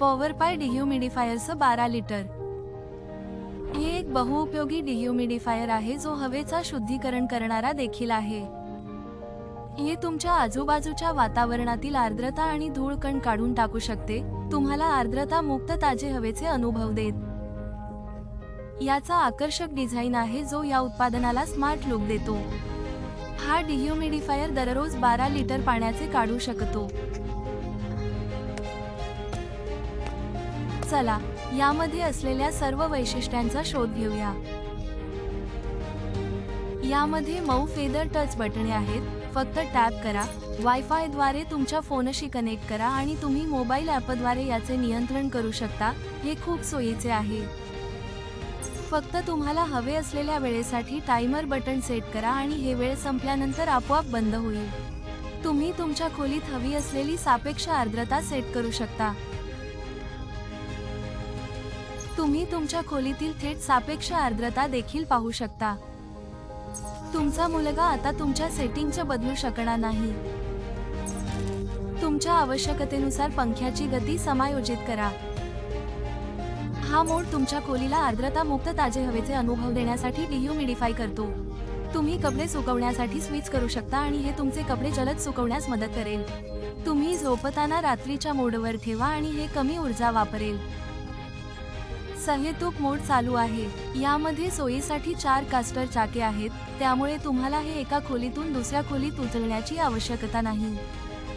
पॉवरपाय डिह्युमिडिफायरचं 12 litre हे एक बहुउपयोगी dehumidifier आहे जो हवेचा शुद्धीकरण करणारा देखील आहे। हे तुमच्या आजूबाजूच्या वातावरणातील आर्द्रता आणि धूळ कण काढून टाकू शकते, तुम्हाला आर्द्रता मुक्त ताजे हवेचे अनुभव देत। याचा आकर्षक डिझाइन आहे जो या उत्पादनाला स्मार्ट लुक देतो। हा डिह्युमिडिफायर दररोज 12 लिटर पाण्याचे काढू शकतो। चला यामध्ये असलेल्या सर्व वैशिष्ट्यांचा शोध घेऊया। यामध्ये मऊ फेदर टच बटणे आहेत, फक्त टॅप करा, वायफाय द्वारे तुमच्या फोनशी कनेक्ट करा आणि तुम्ही मोबाईल ॲपद्वारे याचे नियंत्रण करू शकता। हे खूप सोयीचे आहे। फक्त तुम्हाला हवे असलेल्या वेळेसाठी टाइमर बटन सेट करा आणि हे वेळ संपल्यानंतर आपोआप बंद होईल। तुम्ही तुमच्या खोलीत हवी असलेली सापेक्ष आर्द्रता सेट करू शकता। तुम्ही तुमच्या खोलीतील थेट सापेक्ष आर्द्रता देखील पाहू शकता। तुमचा मुलगा आता तुमच्या सेटिंगचे बदलू शकणार नाही। तुमच्या आवश्यकतेनुसार पंख्याची गती समायोजित करा। हा मोड तुमच्या खोलीला आर्द्रता मुक्त ताजे हवेचे अनुभव देण्यासाठी डिह्युमिडिफाय करतो। तुम्ही कपडे सुकवण्यासाठी स्विच करू शकता आणि हे तुमचे कपडे जलद सुकवण्यास मदत करेल। तुम्ही झोपताना रात्रीच्या मोडवर ठेवा आणि हे कमी ऊर्जा वापरेल। सहेतूक मोड चालू आहे। यामध्ये सोयीसाठी 4 कास्टर चाके आहेत, त्यामुळे तुम्हाला हे एका खोलीतून दुसऱ्या खोलीत उचलण्याची आवश्यकता नाही।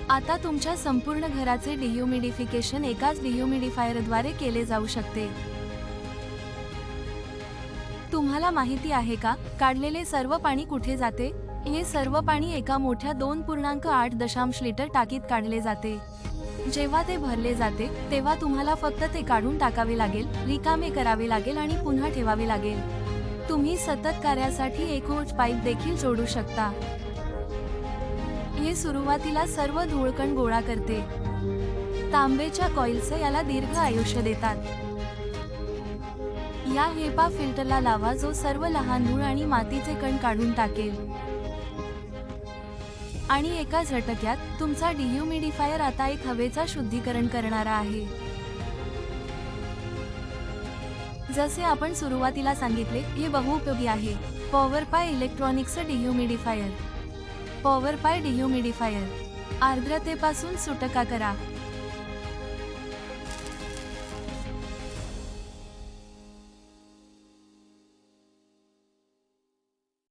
आता तुमच्या संपूर्ण घराचे डिह्युमिडिफिकेशन एकाच डिह्युमिडिफायरद्वारे केले जाऊ शकते। तुम्हाला माहिती आहे का, काढलेले सर्व पाणी कुठे जाते? हे सर्व पाणी एका मोठ्या 2.8 लिटर टाकीत काढले जाते। जेव्हा ते भरले जाते तेव्हा तुम्हाला फक्त ते काढून टाकावे लागेल, रिकामे करावे लागेल आणि पुन्हा ठेवावे लागेल। तुम्ही सतत कार्यासाठी एक होज पाईप देखील जोडू शकता। हे सुरुवातीला सर्व धूळकण गोळा करते। तांबेच्या कॉइल्स याला दीर्घ आयुष्य देतात। या हेपा फिल्टरला लावा जो सर्व लहान धूळ आणि मातीचे कण काढून टाकेल। आणि एका झटक्यात तुमचा डिह्युमिडिफायर आता एक हवेचा शुद्धीकरण करणारा आहे। जसे आपण सुरुवातीला सांगितले, हे बहुउपयोगी आहे। पॉवरपाय इलेक्ट्रॉनिक्सचं डिह्युमिडिफायर। पॉवरपाय डिह्युमिडिफायर आर्द्रतेपासून सुटका करा।